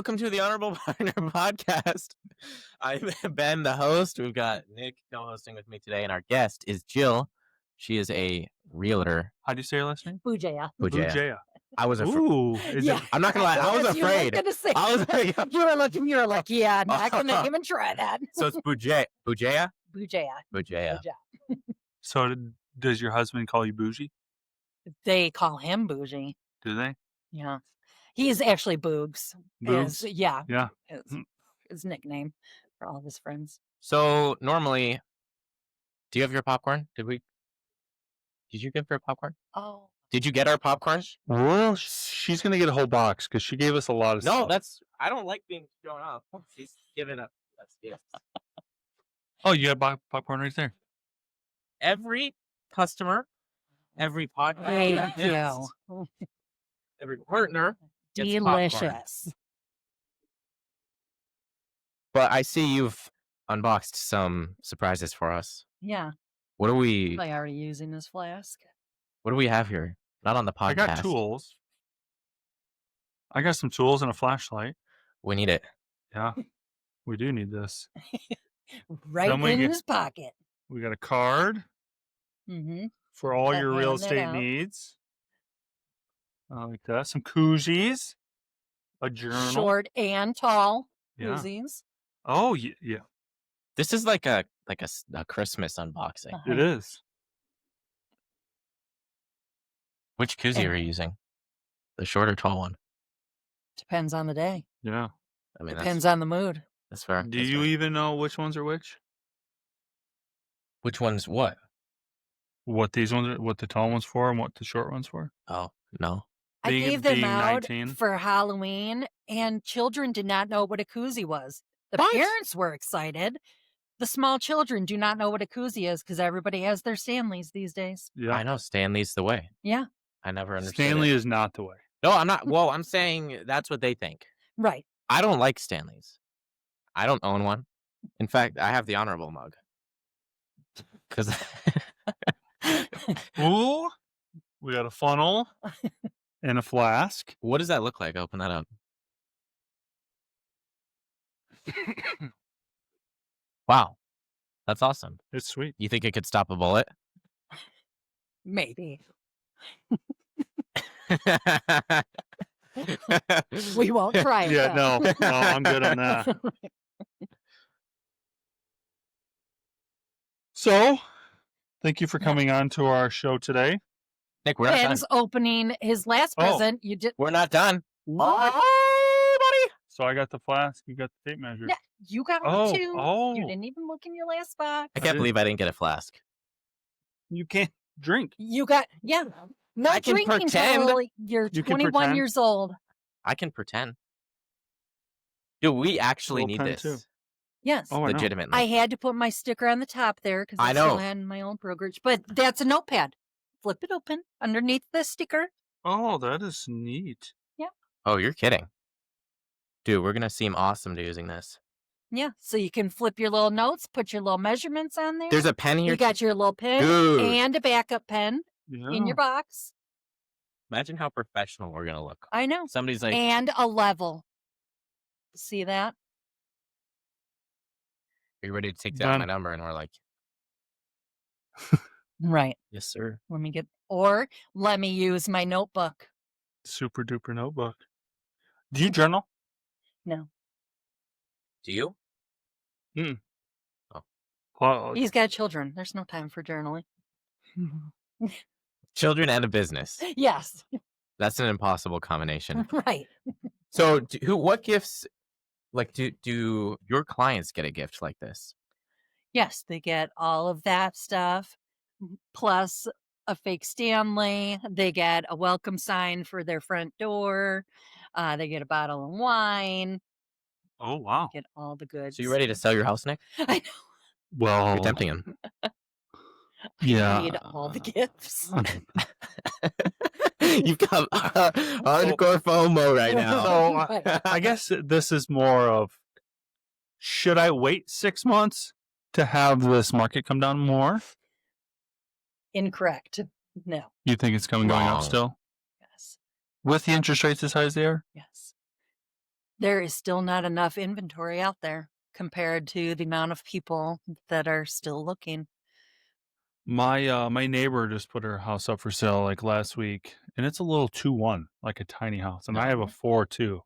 welcome to the Honorable Partner Podcast. I'm Ben, the host. We've got Nick co-hosting with me today, and our guest is Jill. She is a realtor. How do you say your last name? Bugeja. Bugeja. I was afraid. Ooh, is it? I'm not gonna lie. I was afraid. I was like, yeah, I'm not gonna even try that. So it's Bugeja. Bugeja. So does your husband call you Bougie? They call him Bougie. Do they? Yeah, he's actually Boogs. Boogs? Yeah. Hmm. His nickname for all of his friends. So normally, do you have your popcorn? Did you give her popcorn? Oh, Did you get our popcorn? Well, she's gonna get a whole box because she gave us a lot of stuff. No, I don't like being shown off. She's giving up. Oh, you got popcorn right there. Every customer, every podcast, thank you. every partner gets popcorn. Delicious. But I see you've unboxed some surprises for us. Yeah. What do we? Am I already using this flask? What do we have here? Not on the podcast. I got tools. I got some tools and a flashlight. We need it. Yeah, we do need this. Right in his pocket. We got a card for all your real estate needs. I like that. Some koozies. A journal. Short and tall koozies. Oh, yeah. This is like a Christmas unboxing. It is. Which koozie are you using? The short or tall one? Depends on the day. Yeah. I mean, depends on the mood. That's fair. Do you even know which ones are which? Which one's what? What these ones are, what the tall one's for and what the short one's for? Oh, no. I gave them out 19. for Halloween, and children did not know what a koozie was. The parents were excited. The small children do not know what a koozie is because everybody has their Stanleys these days. Yeah. I know. Stanley's the way. Yeah. I never understood Stanley it. is not the way. No, I'm not. Well, I'm saying that's what they think. Right. I don't like Stanleys. I don't own one. In fact, I have the honorable mug. Because Ooh, we got a funnel and a flask. What does that look like? Open that up. Wow. That's awesome. It's sweet. You think it could stop a bullet? Maybe. We won't try it. Yeah, no, I'm good on that. So, thank you for coming on to our show today. Nick, we're not done. Ben's opening his last present. You did. We're not done. What? Buddy. So I got the flask. You got the tape measure. Yeah, you got one too. Oh. You didn't even look in your last box. I can't believe I didn't get a flask. You can't drink. You got, no I can drinking pretend. until you're You can 21 pretend? years old. I can pretend. Dude, we actually Little need pen, this. too. Yes. Oh, I know. Legitimately. I had to put my sticker on the top there because I I know. still had my own brokerage. But that's a notepad. Flip it open underneath the sticker. Oh, that is neat. Oh, you're kidding. Dude, we're going to seem awesome using this. Yeah. So you can flip your little notes, put your little measurements on there. There's a pen here. You got your little pen Dude. and a backup pen in your box. Imagine how professional we're going to look. I know. Somebody's like, And a level. See that? are you ready to take down my number? And we're like, Right. yes, sir. Let me use my notebook. Super duper notebook. Do you journal? No. Do you? Well, He's got children. There's no time for journaling. Children and a business. Yes. That's an impossible combination. Right. So what gifts, like, do your clients get a gift like this? Yes, they get all of that stuff, plus a fake Stanley. They get a welcome sign for their front door. They get a bottle of wine. oh, wow. Get all the goods. So you ready to sell your house, Nick? I know. Well, You're tempting him. yeah. I need all the gifts. You've got hardcore FOMO right now. So I guess this is more of, should I wait 6 months to have this market come down more? Incorrect. No. You think it's going up Wrong. still? Yes. With the interest rates as high as they are? Yes. There is still not enough inventory out there compared to the amount of people that are still looking. My neighbor just put her house up for sale like last week, and it's a little 2-1, like a tiny house, and I have a No. 4-2.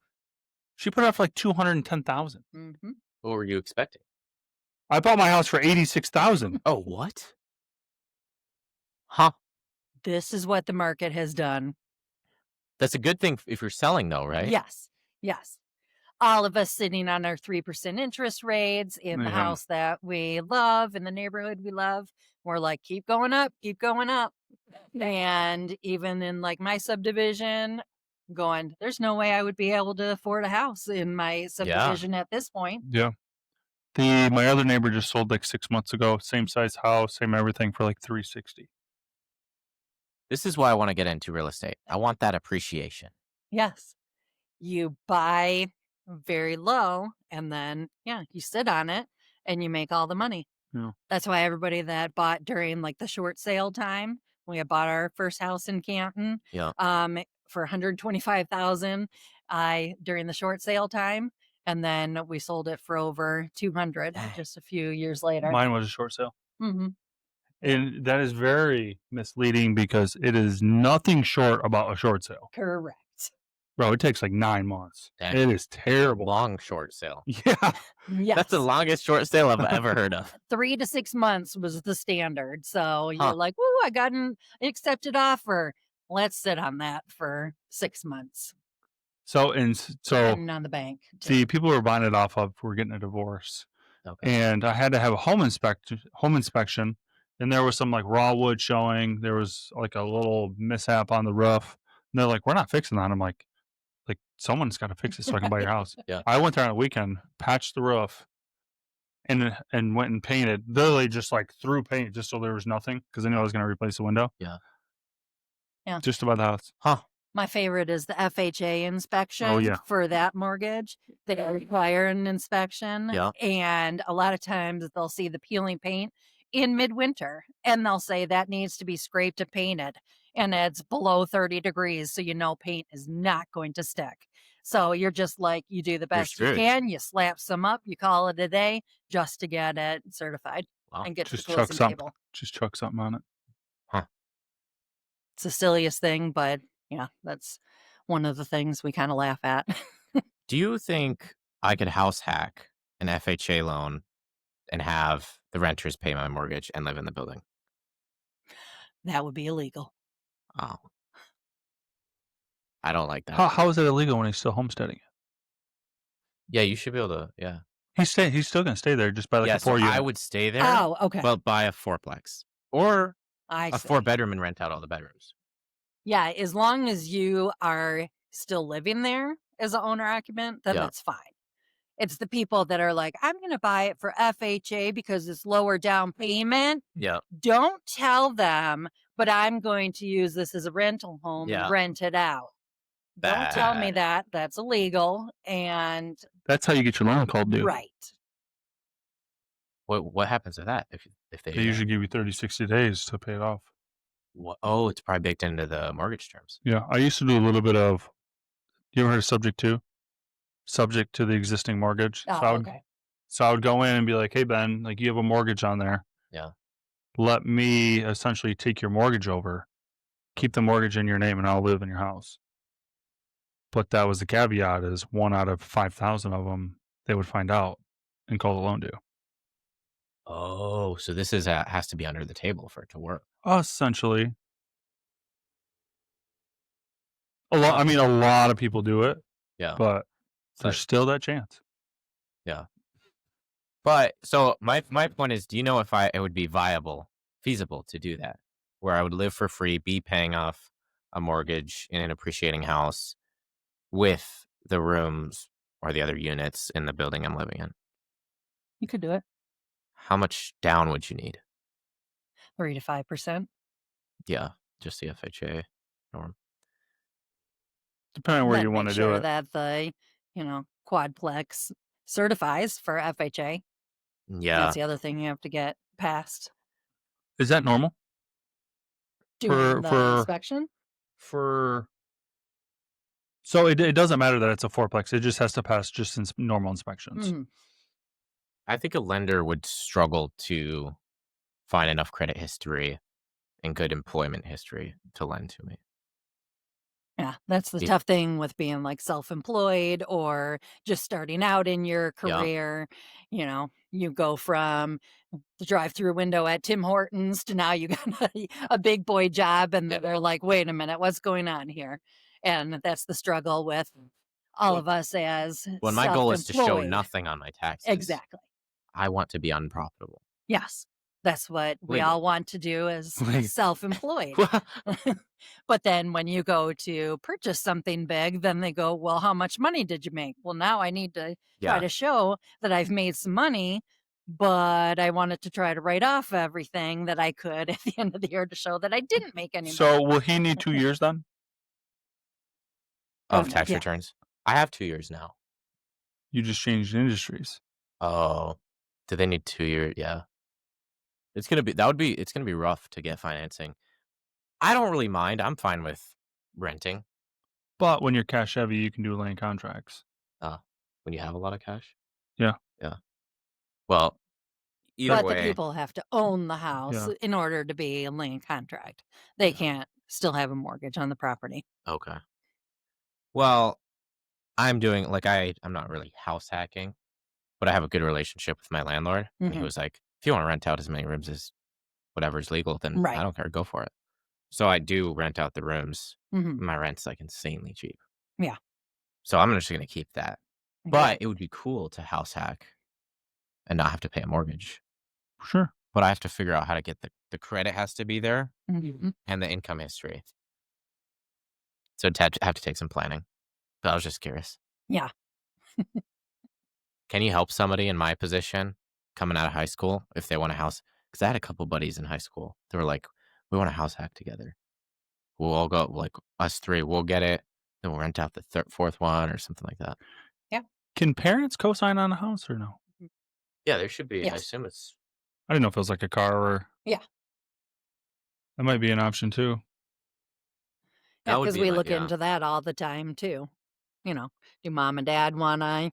She put it up for like 210,000. Mm-hmm. What were you expecting? I bought my house for 86,000. Oh, what? Huh. This is what the market has done. That's a good thing if you're selling, though, right? Yes. Yes. All of us sitting on our 3% interest rates in the Yeah. house that we love, in the neighborhood we love. We're like, keep going up, keep going up. And even in like my subdivision, going, there's no way I would be able to afford a house in my subdivision at this point. Yeah. My other neighbor just sold like 6 months ago, same size house, same everything for like 360. This is why I want to get into real estate. I want that appreciation. Yes. You buy very low and then, you sit on it and you make all the money. Yeah. That's why everybody that bought during like the short sale time, we had bought our first house in Canton, Yeah. for 125,000 during the short sale time, and then we sold it for over 200 Dang. just a few years later. Mine was a short sale. Mm-hmm. And that is very misleading because it is nothing short about a short sale. Correct. Bro, it takes like 9 months. Dang. It is terrible. Long short sale. Yeah. Yes. That's the longest short sale I've ever heard of. 3 to 6 months was the standard. So Huh. you're like, woo, I got an accepted offer. Let's sit on that for 6 months. So Depending on the bank. too. the people we're buying it off of were getting a divorce. Okay. And I had to have a home inspection, and there was some like raw wood showing. There was like a little mishap on the roof. And they're like, "We're not fixing that." I'm like someone's got to fix it so I can buy your house. Yeah. I went there on a weekend, patched the roof, and went and painted. Literally just like threw paint just so there was nothing because I knew I was going to replace the window. Yeah. Yeah. Just about the house. Huh. My favorite is the FHA inspection for that mortgage. They require an inspection. Yeah. And a lot of times they'll see the peeling paint in midwinter and they'll say that needs to be scraped and painted. And it's below 30 degrees. So you know paint is not going to stick. So you're just like, you do the best you screwed. can. You slap some up, you call it a day just to get it certified Wow. and get to the Just chuck closing table. something on it. It's the silliest thing, but yeah, that's one of the things we kind of laugh at. Do you think I could house hack an FHA loan and have the renters pay my mortgage and live in the building? That would be illegal. Oh. I don't like that. How is it illegal when he's still homesteading it? Yeah, you should be able to. Yeah. He's still going to stay there just by like Yeah, a 4 unit. I would stay there, Oh, okay. but buy a fourplex or I a see. 4-bedroom and rent out all the bedrooms. Yeah, as long as you are still living there as an owner occupant, then Yeah. that's fine. It's the people that are like, I'm going to buy it for FHA because it's lower down payment. Yeah. Don't tell them, but I'm going to use this as a rental home and rent it out. Don't tell me that. That's illegal. And That's how you get your loan called due. right. What happens to that if they They usually give you 30, 60 days to pay it off. Oh, it's probably baked into the mortgage terms. Yeah, I used to do a little bit of. You ever heard of subject to the existing mortgage? Oh, okay. So I would go in and be like, "Hey Ben, like you have a mortgage on there. Yeah. Let me essentially take your mortgage over, keep the mortgage in your name, and I'll live in your house." But that was the caveat: is 1 out of 5,000 of them they would find out and call the loan due. Oh, so this has to be under the table for it to work. Essentially, a lot of people do it. Yeah. But there's still that chance. Yeah. But so my point is, do you know if it would be feasible to do that, where I would live for free, be paying off a mortgage in an appreciating house with the rooms or the other units in the building I'm living in? You could do it. How much down would you need? 3 to 5%. Yeah, just the FHA norm. Depending on where Then you want make to do sure it. that the, quadplex certifies for FHA. Yeah. That's the other thing you have to get passed. Is that normal? Doing the For- inspection? For So it doesn't matter that it's a fourplex. It just has to pass just normal inspections. Mhm. I think a lender would struggle to find enough credit history and good employment history to lend to me. Yeah, that's the Y tough thing with being, like, self-employed or just starting out in your Yeah, career. You go from the drive-through window at Tim Hortons to now you got a big boy job, and yeah. they're like, "Wait a minute, what's going on here?" And that's the struggle with all When of us as when my goal is to show self-employed. nothing on my taxes, Exactly. I want to be unprofitable. Yes. That's what we all Legally. want to do as Like self-employed. But then when you go to purchase something big, then they go, "Well, how much money did you make?" Well, now I need to try Yeah. to show that I've made some money, but I wanted to try to write off everything that I could at the end of the year to show that I didn't make any So money. will he need 2 years then? Of tax Yeah. returns. I have 2 years now. You just changed industries. Oh, do they need 2 year yeah. It's gonna be rough to get financing. I don't really mind, I'm fine with renting, But when you're cash heavy, you can do land contracts. uh, when you have a lot of cash. Yeah. Yeah. Well, either That But the way people have to own the house yeah. in order to be a land contract. They yeah, can't still have a mortgage on the property. okay. Well, I'm doing like, I'm not really house hacking, but I have a good relationship with my landlord, and he Mhm. was like, "If you wanna rent out as many rooms as whatever's legal, then I Right. don't care, go for it." So I do rent out the rooms. Mhm. My rent's, like, insanely cheap. Yeah, So I'm just gonna keep that. But it would exactly. be cool to house hack and not have to pay a mortgage. Sure. But I have to figure out how to get the credit has to be there Mhm. and the income history. So I'd have to take some planning. But I was just curious. Yeah. Can you help somebody in my position coming out of high school if they want a house? Because I had a couple buddies in high school. They were like, "We want a house hack together. We'll all go, like, us 3, we'll get it, then we'll rent out the 4th one," or something like that. Yeah. Can parents co-sign on a house or no? Mhm. Yeah, there should be. I Yes. assume it's I didn't know if it was like a car or Yeah. that might be an option too. Yeah, that would because be we my look yeah. into that all the time too. Do mom and dad wanna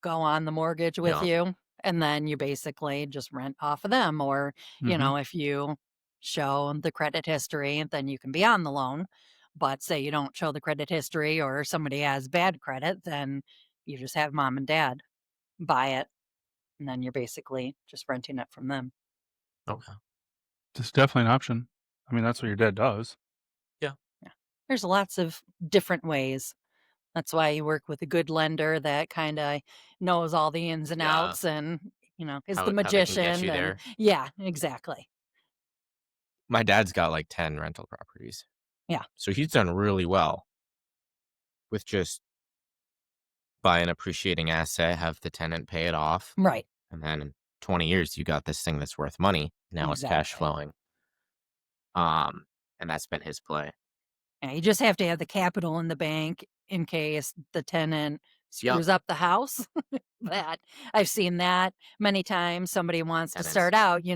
go on the mortgage with Yeah. you? And then you basically just rent off of them, or, Mhm. if you show the credit history, then you can be on the loan. But say you don't show the credit history or somebody has bad credit, then you just have mom and dad buy it, and then you're basically just renting it from them. Okay. It's definitely an option. I mean, that's what your dad does. Yeah. Yeah. There's lots of different ways. That's why you work with a good lender that kinda knows all the ins and Yeah. outs and, is the How they can get magician you and there. yeah, exactly. My dad's got, like, 10 rental properties. Yeah, So he's done really well with just buy an appreciating asset, have the tenant pay it off, right, and then in 20 years, you got this thing that's worth money. Now it's cash exactly. flowing. Um, and that's been his play. Yeah, you just have to have the capital in the bank in case the tenant Yep. screws up the house. That I've seen that many times. Somebody wants to Tenants. start out, you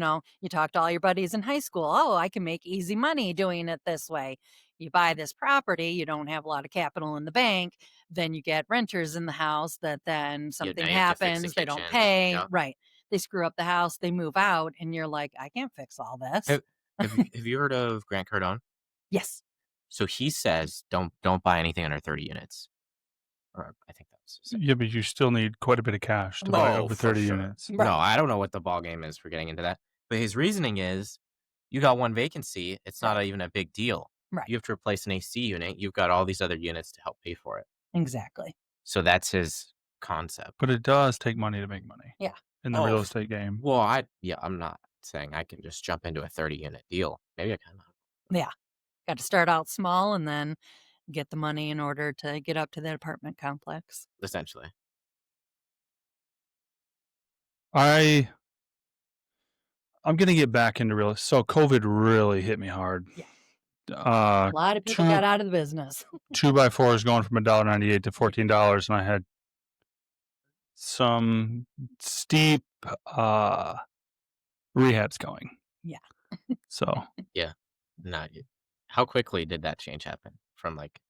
talk to all your buddies in high school. Oh, I can make easy money doing it this way. You buy this property, you don't have a lot of capital in the bank, then you get renters in the house that then Yeah, now something you have to fix the happens, they don't kitchen. pay, Yep. right. They screw up the house, they move out, and you're like, I can't fix all this. Have have you heard of Grant Cardone? Yes. So he says, "Don't buy anything under 30 units." Or I think that was his Yeah, but you still need quite a bit of cash to buy Oh, over for 30 sure. units. No, Right. I don't know what the ball game is for getting into that. But his reasoning is, you got one vacancy, it's not Right. even a big deal. Right. You have to replace an AC unit, you've got all these other units to help pay for it. Exactly. So that's his concept. But it does take money to make money Yeah. in the Oh, real estate game. well, I'm not saying I can just jump into a 30-unit deal. Maybe I can. Yeah. Got to start out small and then get the money in order to get up to that apartment complex. Essentially. I I'm gonna get back into real so COVID really hit me hard. Yeah. Uh, A lot of people two got out of the business. 2x4s going from $1.98 to $14, and I had some steep rehabs going. Yeah. So Yeah. Not y How quickly did that change happen from, like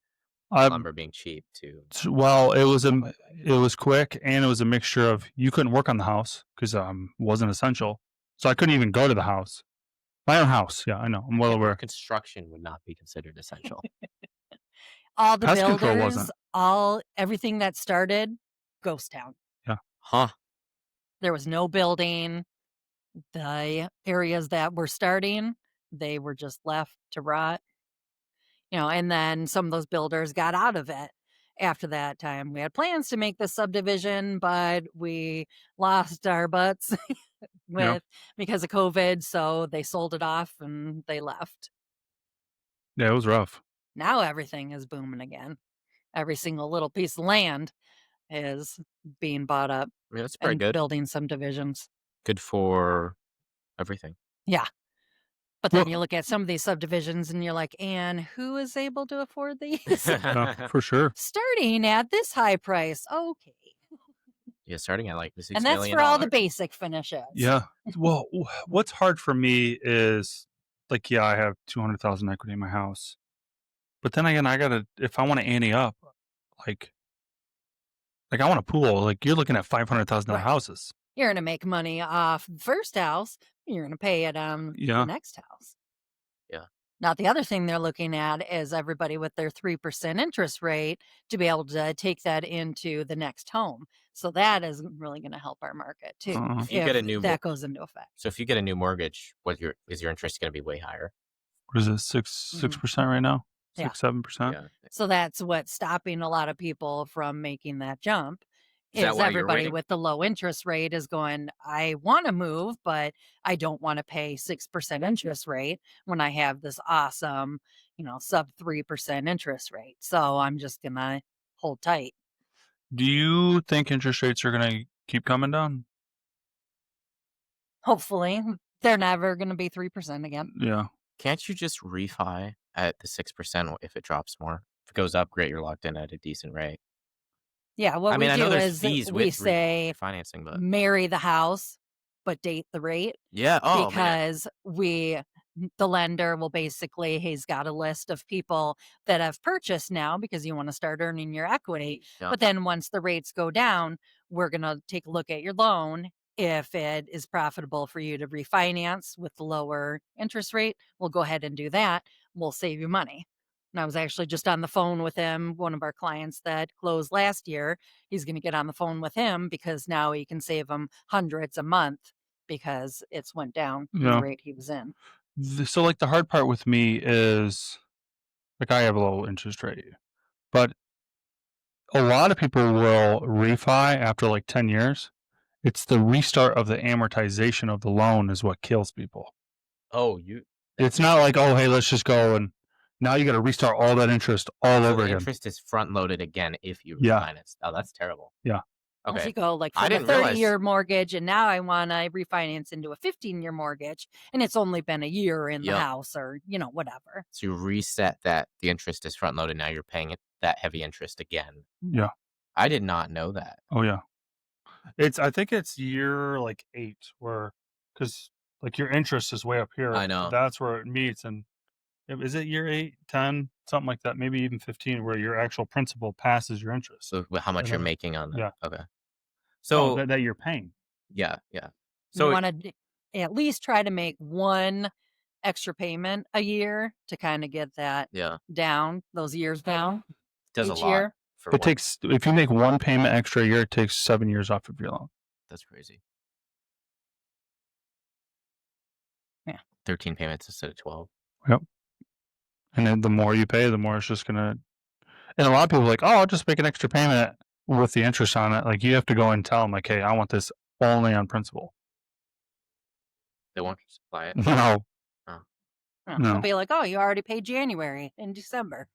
lumber being cheap too. Well, it was quick, and it was a mixture of you couldn't work on the house because wasn't essential, so I couldn't even go to the house. My own house, yeah, I know, I'm well Yeah, aware. construction would not be considered essential. All the Pest control builders, wasn't. everything that started, ghost town. Yeah. Huh. There was no building. The areas that were starting, they were just left to rot. And then some of those builders got out of it after that time. We had plans to make this subdivision, but we lost our butts Yeah. because of COVID, so they sold it off and they left. Yeah, it was rough. Now everything is booming again. Every single little piece of land is being bought up I mean, that's pretty and good. building subdivisions. Good for everything. Yeah. But then Well you look at some of these subdivisions and you're like, and who is able to afford these? Yeah, for sure. Starting at this high price. Okay. Yeah, starting at like the $6 And that's million. for all the basic finishes. Yeah. Well, what's hard for me is, like, yeah, I have 200,000 equity in my house, but then again, I gotta if I wanna ante up, like I want a pool, like, you're looking at $500,000 Right. houses. You're going to make money off the first house. You're going to pay it on Yeah. the next house. Yeah. Now, the other thing they're looking at is everybody with their 3% interest rate to be able to take that into the next home. So that is really going to help our market too. If you get a new that goes into effect. So if you get a new mortgage, is your interest going to be way higher? What is it, 6% right now? Yeah. 6-7%? Yeah. So that's what's stopping a lot of people from making that jump. Is that why you're everybody waiting? with the low interest rate is going, I want to move, but I don't want to pay 6% interest rate when I have this awesome, sub 3% interest rate. So I'm just going to hold tight. Do you think interest rates are gonna keep coming down? Hopefully, they're never going to be 3% again. Yeah. Can't you just refi at the 6% if it drops more? If it goes up, great, you're locked in at a decent rate. Yeah, what I mean, we I know do there's is fees we with say refinancing, but marry the house, but date the rate. yeah. Oh, man. Because the lender will basically, he's got a list of people that have purchased now because you want to start earning your equity. Yeah. But then once the rates go down, we're going to take a look at your loan. If it is profitable for you to refinance with the lower interest rate, we'll go ahead and do that. We'll save you money. And I was actually just on the phone with him, one of our clients that closed last year. He's going to get on the phone with him because now he can save him hundreds a month because it's went down from the Yeah. rate he was in. So, like, the hard part with me is, like, I have a low interest rate, but a lot of people will refi after, like, 10 years. It's the restart of the amortization of the loan is what kills people. Oh, It's not like, "Oh, hey, let's just go," and now you gotta restart all that interest all so over the again. interest is front loaded again if you Yeah. refinance. Oh, that's terrible. Yeah. If Okay. you go like I from a didn't realize- 30-year mortgage and now I want to refinance into a 15-year mortgage and it's only been a year in the Yep. house or, whatever. So you reset that the interest is front loaded. Now you're paying that heavy interest again. Yeah. I did not know that. Oh, yeah. I think it's year, like, 8 where, because, like, your interest is way up here. I know. That's where it meets, and is it year 8, 10, something like that, maybe even 15, where your actual principal passes your interest? So how much you're then- making on that? yeah. Okay. So So that you're paying. yeah. You So want to at least try to make one extra payment a year to kind of get that yeah, down, those years down does a each lot year. for It one. takes, if you make one payment extra a year, it takes 7 years off of your loan. That's crazy. Yeah. 13 payments instead of 12. And then the more you pay, the more it's just gonna. And a lot of people are like, "Oh, I'll just make an extra payment with the interest on it." Like, you have to go and tell them, like, "Hey, I want this only on principal." They won't supply it. No. Yeah, No. They'll be like, oh, you already paid January in December.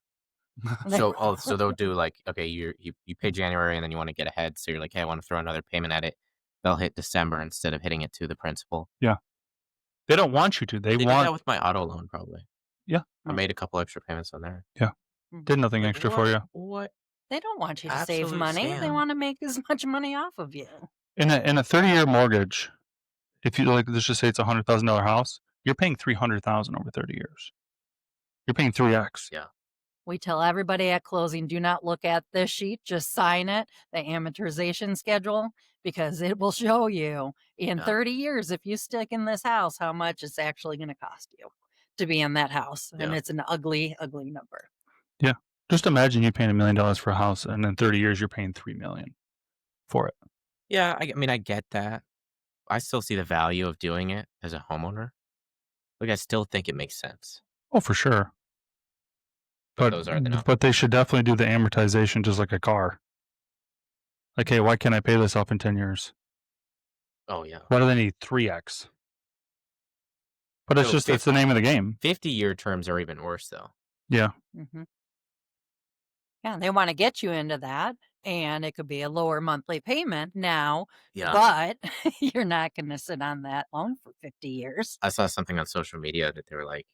So they'll do like, okay, you pay January and then you want to get ahead. So you're like, hey, I want to throw another payment at it. They'll hit December instead of hitting it to the principal. They don't want you to. They They did want. that with my auto loan probably. Yeah. I made a couple extra payments on there. Did nothing Like, extra for you. What? They don't want you to save Absolute money. They scam. want to make as much money off of you. In a 30-year mortgage, if you, like, let's just say it's a $100,000 house, you're paying $300,000 over 30 years. You're paying 3x. Yeah. We tell everybody at closing, do not look at this sheet, just sign it, the amortization schedule, because it will show you in Yeah. 30 years if you stick in this house how much it's actually going to cost you to be in that house. And Yeah. it's an ugly, ugly number. Yeah. Just imagine you paying $1 million for a house, and in 30 years you're paying $3 million for it. Yeah, I mean, I get that. I still see the value of doing it as a homeowner. Like, I still think it makes sense, Oh, for sure. but those are the numbers. But they should definitely do the amortization just like a car. Like, hey, why can't I pay this off in 10 years? Oh, yeah. Why do they need 3x? But it's So just, it's the name of the game. 50-year terms are even worse, though. Yeah. Mm-hmm. Yeah, they want to get you into that, and it could be a lower monthly payment now, Yeah. but you're not going to sit on that loan for 50 years. I saw something on social media that they were like,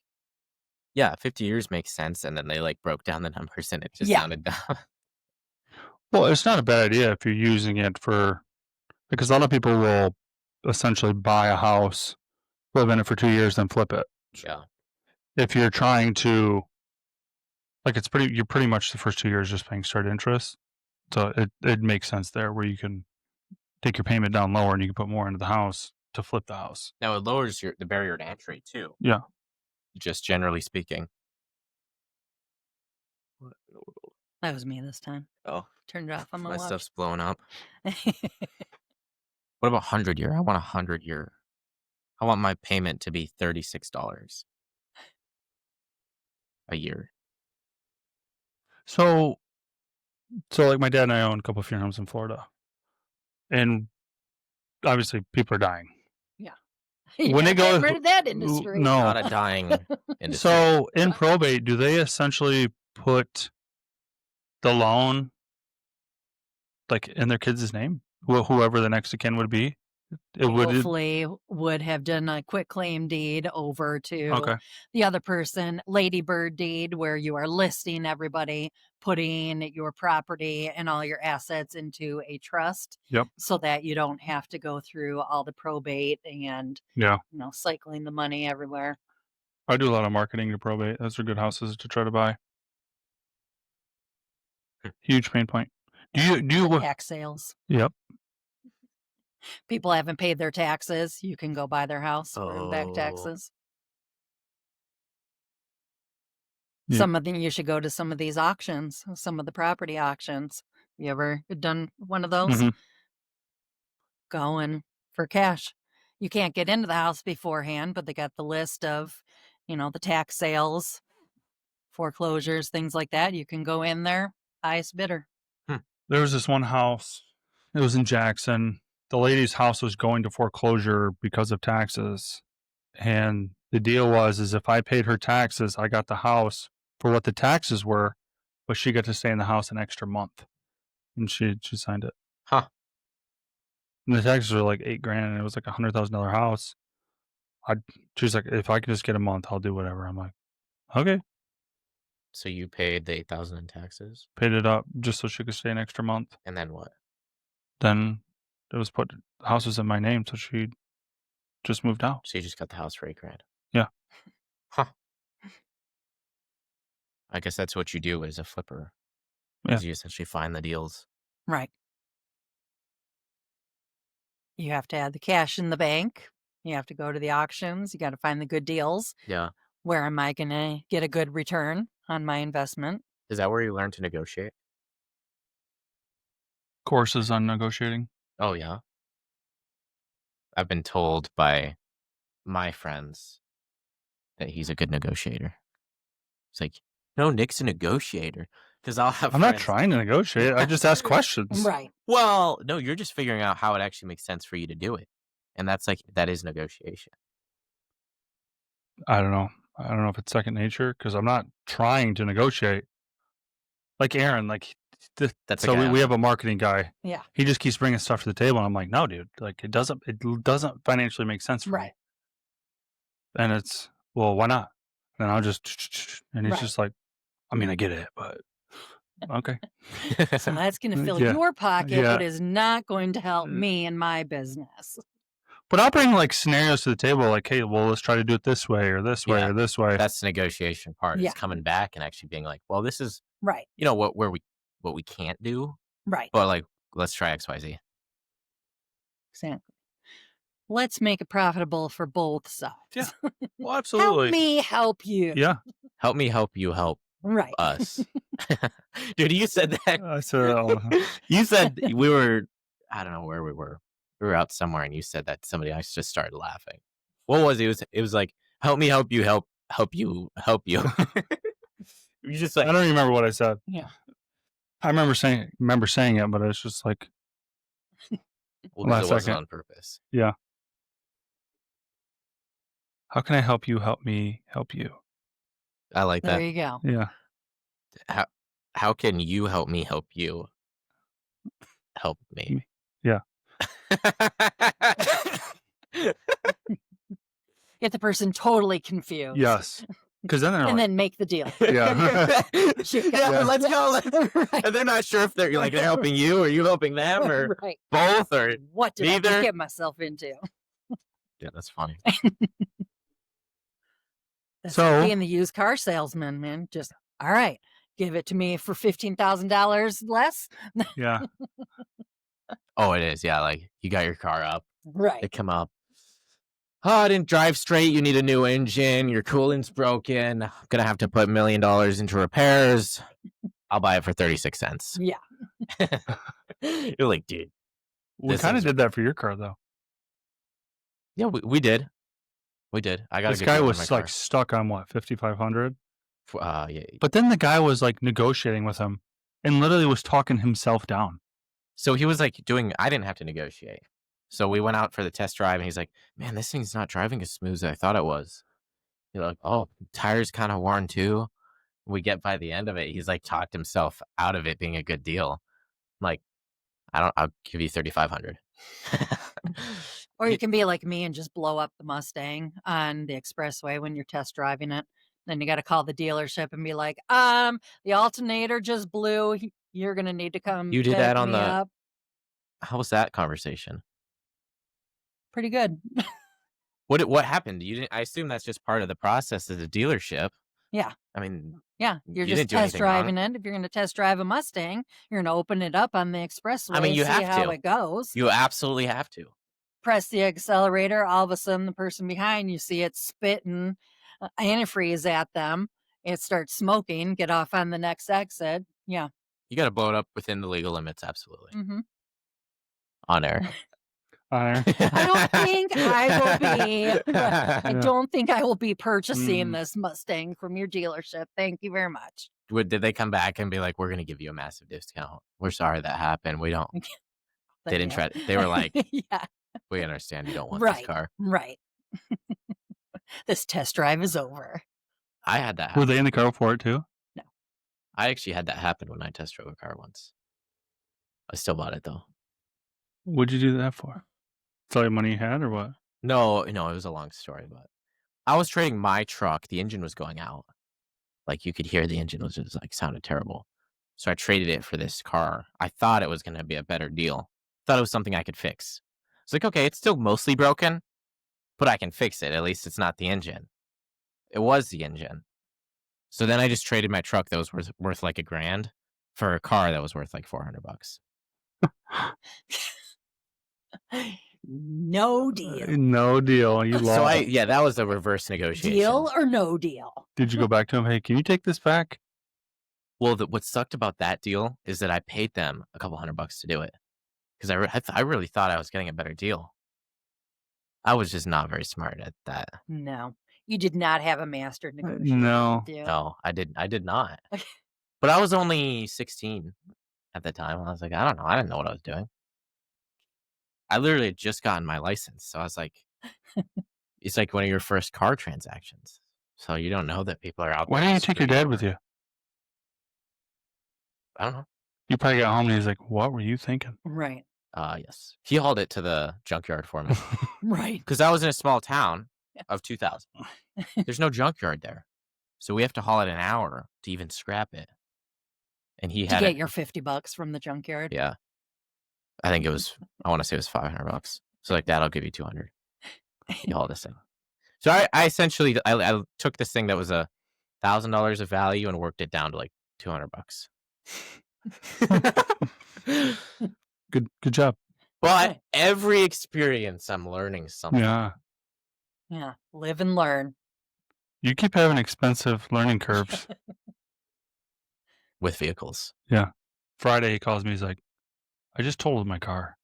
yeah, 50 years makes sense. And then they like broke down the numbers and it just Yeah. sounded dumb. Well, it's not a bad idea if you're using it for, because a lot of people will essentially buy a house, live in it for 2 years, then flip it. Yeah. If you're trying to, like, you're pretty much the first 2 years just paying straight interest. So it makes sense there where you can take your payment down lower and you can put more into the house to flip the house. Now it lowers the barrier to entry too. Yeah. Just generally speaking. That was me this time. Oh, Turned it off on my watch. stuff's blowing up. What about 100-year? I want 100-year. I want my payment to be $36 a year. So like my dad and I own a couple of funeral homes in Florida, and obviously people are dying. You're When not they go- getting rid of that industry. No. Not a dying industry. So in probate, do they essentially put the loan like in their kid's name? Whoever the next of kin would be? Hopefully would have done a quick claim deed over to Okay. the other person, ladybird deed, where you are listing everybody, putting your property and all your assets into a trust. Yep. So that you don't have to go through all the probate and Yeah. cycling the money everywhere. I do a lot of marketing to probate. Those are good houses to try to buy. Huge pain point. Do you Tax sales. Yep. People haven't paid their taxes. You can go buy their house for back Oh. taxes. Yeah. You should go to some of these auctions, some of the property auctions. You ever done one of those? Mhm. Going for cash. You can't get into the house beforehand, but they got the list of, the tax sales, foreclosures, things like that. You can go in there, highest bidder. There was this one house. It was in Jackson. The lady's house was going to foreclosure because of taxes. And the deal is if I paid her taxes, I got the house for what the taxes were, but she got to stay in the house an extra month. And she signed it. Huh. And the taxes were like $8,000 and it was like $100,000 house. She's like, if I can just get a month, I'll do whatever. I'm like, okay. So you paid the $8,000 in taxes, Paid it up just so she could stay an extra month. and then what? Then it was the house was in my name, so she just moved out. So you just got the house for $8,000. Yeah. Huh. I guess that's what you do as a flipper. Yeah. Is you essentially find the deals. Right. You have to add the cash in the bank. You have to go to the auctions. You got to find the good deals. Yeah. Where am I going to get a good return on my investment? Is that where you learn to negotiate? Courses on negotiating. Oh, yeah. I've been told by my friends that he's a good negotiator. It's like, no, Nick's a negotiator. Because I'll have I'm friends. not trying to negotiate. I just ask questions. Right. Well, no, you're just figuring out how it actually makes sense for you to do it. And that is negotiation. I don't know. I don't know if it's second nature because I'm not trying to negotiate. Like Aaron, like That's so a guy we have a marketing guy. Yeah. He just keeps bringing stuff to the table, and I'm like, no, dude, like it doesn't financially make sense for me. Right. And it's well, why not? And I'll just and he's Right. just like, I mean, I get it, but okay. So that's going to fill Yeah. your pocket, Yeah. but is not going to help me in my business. But I'll bring like scenarios to the table, like, hey, well, let's try to do it this way or this way Yeah. or this way. That's the negotiation part. Yeah. Is coming back and actually being like, well, this is Right. what we can't do, Right. but like let's try XYZ. Exactly. Let's make it profitable for both sides. Yeah. Well, absolutely. Help me help you. Yeah. Help me help you help Right. us. Dude, you said that. I said that all the time. You said we were, I don't know where we were. We were out somewhere and you said that somebody else just started laughing. What was it? It was like, help me help you help you. You just I like, don't remember what I said. Yeah. I remember saying it, but it's just like, well, because last it wasn't second. on purpose. yeah. How can I help you help me help you? I like There that. you go. Yeah. How can you help me help you help me? Yeah. Get the person totally confused. Yes. Because then they're And like, then make the deal. yeah. Yeah, let's go. Right. And they're not sure if they're helping you or you helping them or Right. both or What did I neither. just get myself into? Yeah, that's funny. That's So- being the used car salesman, man. Just all right, give it to me for $15,000 less. Yeah. Oh, it is. Yeah, like you got your car up. They Right. come up. Oh, I didn't drive straight. You need a new engine. Your coolant's broken. I'm gonna have to put $1 million into repairs. I'll buy it for 36 cents. Yeah. You're like, dude. We This kind of is- did that for your car, though. Yeah, we did. We did. I got This a good guy deal on was my like car. stuck on what, 5,500? Yeah. But then the guy was like negotiating with him and literally was talking himself down. So he was like I didn't have to negotiate. So we went out for the test drive and he's like, man, this thing's not driving as smooth as I thought it was. You're like, oh, tires kind of worn too. We get by the end of it. He's like talked himself out of it being a good deal. I'm like, I'll give you 3,500. Or you can be like me and just blow up the Mustang on the expressway when you're test driving it. Then you got to call the dealership and be like, the alternator just blew. You're gonna need to come. You did pick that on me the- up. How was that conversation? Pretty good. What happened? You didn't. I assume that's just part of the process of the dealership. Yeah. I mean, Yeah, you're You just didn't do test anything wrong. driving it. If you're gonna test drive a Mustang, you're gonna open it up on the expressway. you see have how to. it goes. you absolutely have to. Press the accelerator. All of a sudden, the person behind you see it spitting antifreeze at them. It starts smoking. Get off on the next exit. Yeah. You got to blow it up within the legal limits. Absolutely. Hmm. On air. I I don't think I will be. I Yeah. don't think I will be purchasing Mm. this Mustang from your dealership. Thank you very much. Did they come back and be like, we're going to give you a massive discount? We're sorry that happened. We don't. But They didn't yeah. try. They were like, yeah, we understand you don't want Right. this car. right. This test drive is over. I had that Were happen. they in the car for it too? I actually had that happen when I test drove a car once. I still bought it though. What'd you do that for? It's all your money you had or what? No, it was a long story, but I was trading my truck. The engine was going out. Like you could hear the engine was just like sounded terrible. So I traded it for this car. I thought it was going to be a better deal. Thought it was something I could fix. It's like, okay, it's still mostly broken, but I can fix it. At least it's not the engine. It was the engine. So then I just traded my truck that was worth like $1,000 for a car that was worth like $400. No deal. No deal. You lost. So that was a reverse negotiation. Deal or no deal? Did you go back to him? Hey, can you take this back? Well, what sucked about that deal is that I paid them a couple $100 to do it because I really thought I was getting a better deal. I was just not very smart at that. No. You did not have a master negotiator. no. did you? No, I did not. But I was only 16 at the time. I was like, I don't know. I didn't know what I was doing. I literally had just gotten my license. So I was like, it's like one of your first car transactions. So you don't know that people are out Why there. didn't you take your screwing dad with you? I don't know. You probably got home and he's like, what were you thinking? Right. Yes. He hauled it to the junkyard for me Right. because I was in a small town Yeah. of 2,000. There's no junkyard there. So we have to haul it an hour to even scrap it. And he To had get it. your $50 from the junkyard. Yeah. I think I want to say it was $500. So like that, I'll give you 200. you haul this thing. So I essentially I took this thing that was $1,000 of value and worked it down to like $200. Good job. But Right. every experience, I'm learning something. Yeah. Yeah. Live and learn. You keep having expensive learning curves. With vehicles. Yeah. Friday he calls me, he's like, I just totaled my car.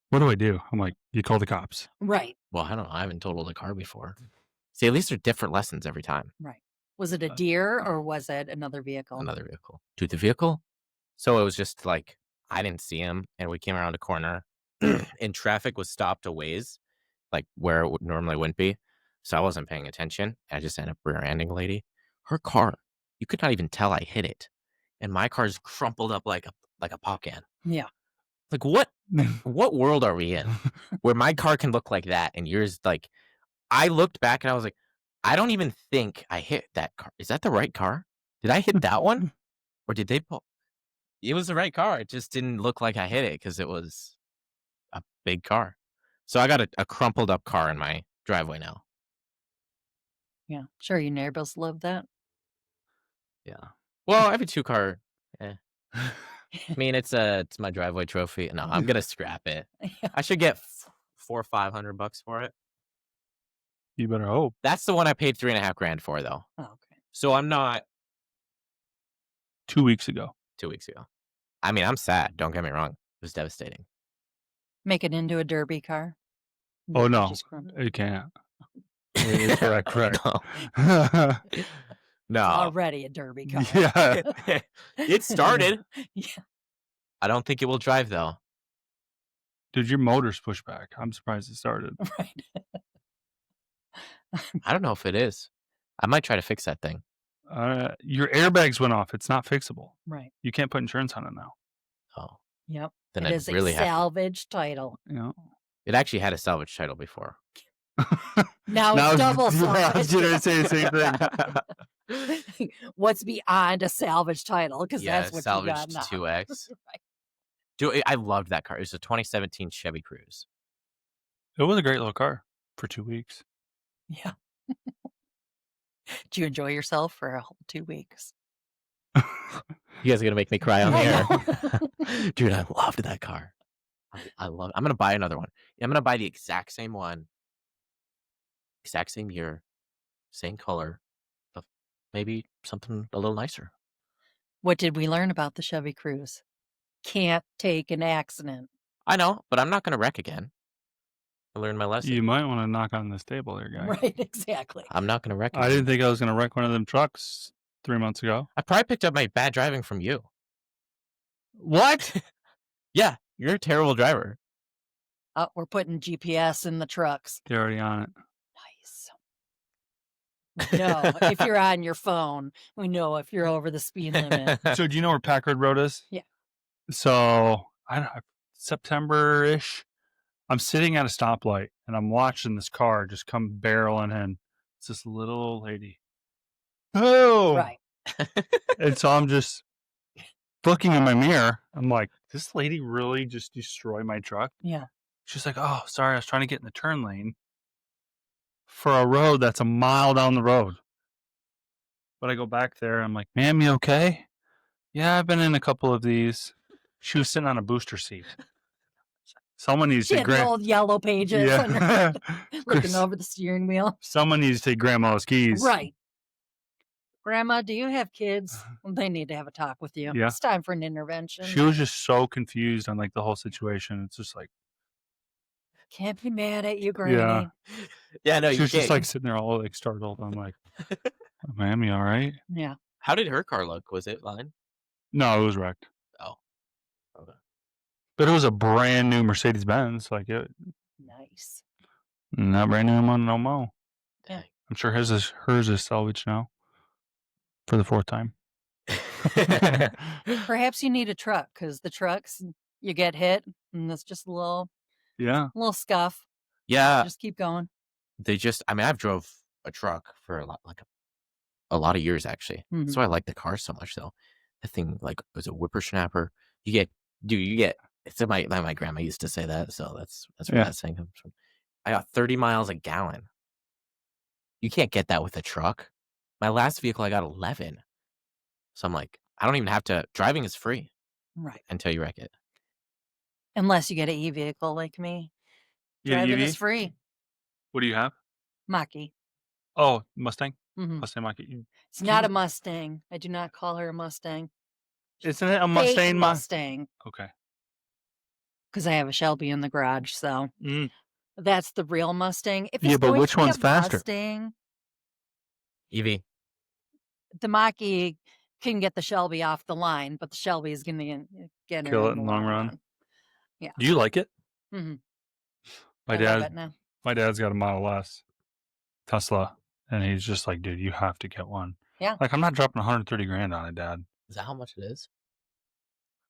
What do I do? I'm like, you call the cops. Right. Well, I don't know. I haven't totaled a car before. See, at least they're different lessons every time. Right. Was it a deer or was it another vehicle? Another vehicle. Dude, the vehicle? So it was just like, I didn't see him, and we came around a corner, and traffic was stopped a ways, like where it normally wouldn't be. So I wasn't paying attention. I just ended up rear-ending a lady. Her car, you could not even tell I hit it. And my car's crumpled up like a pop can. Yeah. Like, what world are we in where my car can look like that and yours, like, I looked back and I was like, I don't even think I hit that car. Is that the right car? Did I hit that one? Or did they pull? It was the right car. It just didn't look like I hit it because it was a big car. So I got a crumpled up car in my driveway now. Yeah. Sure, your neighbors love that. Yeah. Well, I have a 2-car. I mean, it's my driveway trophy. No, I'm gonna scrap it. Yeah. I should get $400 or $500 for it. You better hope. That's the one I paid $3.5 grand for, though. Oh, okay. So I'm not 2 weeks ago. 2 weeks ago. I mean, I'm sad. Don't get me wrong. It was devastating. Make it into a derby car. Oh, no. Just crumpled. You can't. Correct. No. It's No. already a derby car. Yeah. It started. Yeah. I don't think it will drive, though. Dude, your motor's pushed back. I'm surprised it started. Right. I don't know if it is. I might try to fix that thing. Your airbags went off. It's not fixable. Right. You can't put insurance on it now. Oh. Yep. Then It I is really a have to. salvage title. You know? It actually had a salvage title before. Now it's double I was salvage. gonna say the same thing. What's beyond a salvage title? Because Yeah, that's what you got salvaged now. 2X. Right. Dude, I loved that car. It was a 2017 Chevy Cruze. It was a great little car for 2 weeks. Yeah. Did you enjoy yourself for a whole 2 weeks? You guys are gonna make me cry on the I air. Dude, I loved that car. I love it. I'm gonna buy another one. I'm gonna buy the exact same one, exact same year, same color, but maybe something a little nicer. What did we learn about the Chevy Cruze? Can't take an accident. I know, but I'm not gonna wreck again. I learned my lesson. You might want to knock on this table there, guy. Right, exactly. I'm not gonna wreck again. I didn't think I was going to wreck one of them trucks 3 months ago. I probably picked up my bad driving from you. What? Yeah, you're a terrible driver. Oh, we're putting GPS in the trucks. They're already on it. Nice. No, if you're on your phone, we know if you're over the speed limit. So do you know where Packard Road is? Yeah. So I don't know, September-ish. I'm sitting at a stoplight and I'm watching this car just come barreling in. It's this little old lady. Oh, Right. And so I'm just looking in my mirror. I'm like, this lady really just destroyed my truck? Yeah. She's like, oh, sorry, I was trying to get in the turn lane for a road that's a mile down the road. But I go back there. I'm like, ma'am, you okay? Yeah, I've been in a couple of these. She was sitting on a booster seat. Someone needs She to had the old yellow pages Yeah. looking over the steering wheel. Someone needs to take grandma's keys. Right. Grandma, do you have kids? Well, they need to have a talk with you. Yeah. It's time for an intervention. She was just so confused on like the whole situation. It's just like, Can't be mad at you, Granny. Yeah, no, she you was just can't. like sitting there all like startled. I'm like, oh, ma'am, you all right? Yeah. How did her car look? Was it fine? No, it was wrecked. Oh, okay. But it was a brand new Mercedes Benz. Like it, Nice. not brand new one no more. Yeah. I'm sure hers is salvaged now for the 4th time. Perhaps you need a truck because the trucks, you get hit and it's just a little scuff. Yeah, Just keep going. I mean, I've drove a truck for a lot of years actually. Mhm. That's why I like the car so much though. That thing like was a whippersnapper. You get. It's my grandma used to say that, so that's where Yeah. that saying comes from. I got 30 miles a gallon. You can't get that with a truck. My last vehicle, I got 11. So I'm like, I don't even have to. Driving is free Right. until you wreck it. Unless you get an e-vehicle like me. You get an Driving EV? is free. What do you have? Mach-E. Oh, Mustang? Mhm. Mustang Mach-E. It's not a Mustang. I do not call her a Mustang. Isn't it a Fake Mustang? Mustang. Okay. Because I have a Shelby in the garage, so Mm. that's the real Mustang. If Yeah, it's but going which to be one's a faster? Mustang, EV. the Mach-E can get the Shelby off the line, but the Shelby is going to get her Kill it in the in the long long run. run. Yeah. Do you like it? hmm My I love dad, it now. my dad's got a Model S Tesla, and he's just like, dude, you have to get one. Yeah. Like, I'm not dropping 130 grand on it, Dad. Is that how much it is?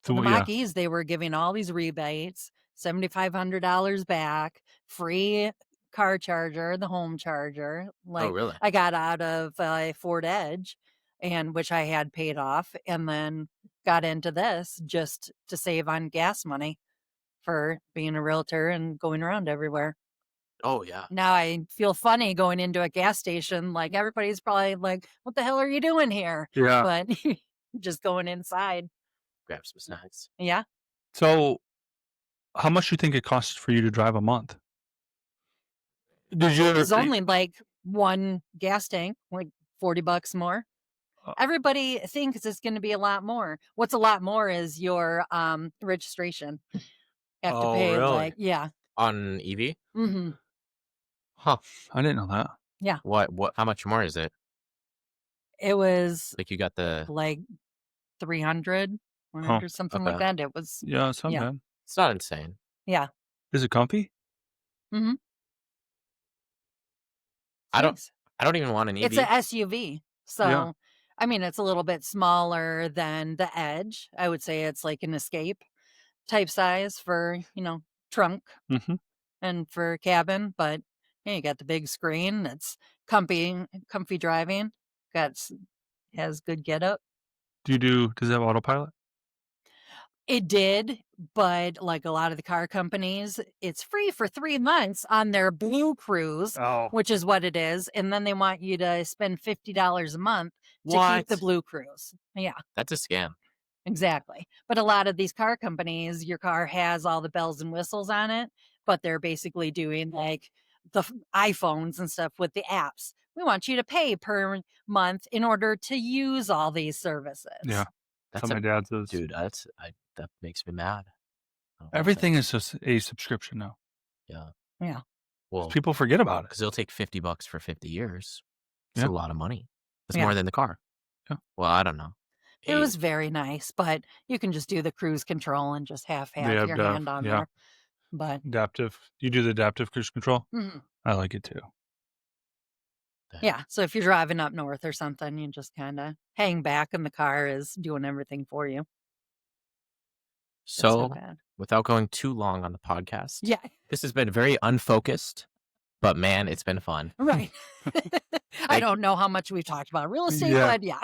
So the yeah. Mach-E's, they were giving all these rebates, $7,500 back, free car charger, the home charger. Like really? I got out of a Ford Edge, and which I had paid off, and then got into this just to save on gas money for being a realtor and going around everywhere. Oh, yeah. Now I feel funny going into a gas station. Like everybody's probably like, "What the hell are you doing here?" Yeah. But just going inside. Grab some snacks. Yeah. So, how much do you think it costs for you to drive a month? Did you ever? It's only like one gas tank, like $40 more. Everybody thinks it's going to be a lot more. What's a lot more is your registration. Have to Oh, pay really? yeah. On EV? hmm Huh. I didn't know that. Yeah. What? How much more is it? It was Like you got the. like 300, 100, something like Okay. that. It was Yeah, it's not yeah. bad. It's not insane. Yeah. Is it comfy? hmm I don't. Nice. I don't even want an EV. It's a SUV. So I mean, it's a little bit smaller than the Edge. I would say it's like an Escape type size for, trunk Mm-hmm. and for cabin, but yeah, you got the big screen. It's comfy driving. Has good get up. Does it have autopilot? It did, but like a lot of the car companies, it's free for 3 months on their Blue Cruise, Oh. which is what it is, and then they want you to spend $50 a month to keep the What? Blue Cruise. Yeah. That's a scam. Exactly. But a lot of these car companies, your car has all the bells and whistles on it, but they're basically doing like the iPhones and stuff with the apps. We want you to pay per month in order to use all these services. Yeah. That's my dad says. Dude, that makes me mad. I don't like Everything that. is just a subscription now. Yeah. Yeah. Well, People forget about it. because it'll take $50 for 50 years. It's Yeah. a lot of money. It's Yeah. more than the car. Yeah. Well, I don't know. It was very nice, but you can just do the cruise control and just have your hand on there. But Adaptive. You do the adaptive cruise control? mhm. I like it too. Yeah, so if you're driving up north or something, you just kind of hang back and the car is doing everything for you. It's not So, bad. without going too long on the podcast, Yeah, this has been very unfocused, but man, it's been fun. right. I don't know how much we've talked about real estate, but yeah.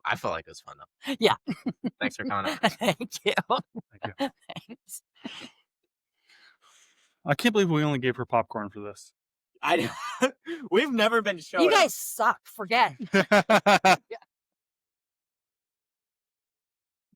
I felt like it was fun though. Yeah. Thanks for coming on. Thank you. Thank you. Thanks. I can't believe we only gave her popcorn for this. We've never been shown. You guys suck. Forget. Yeah.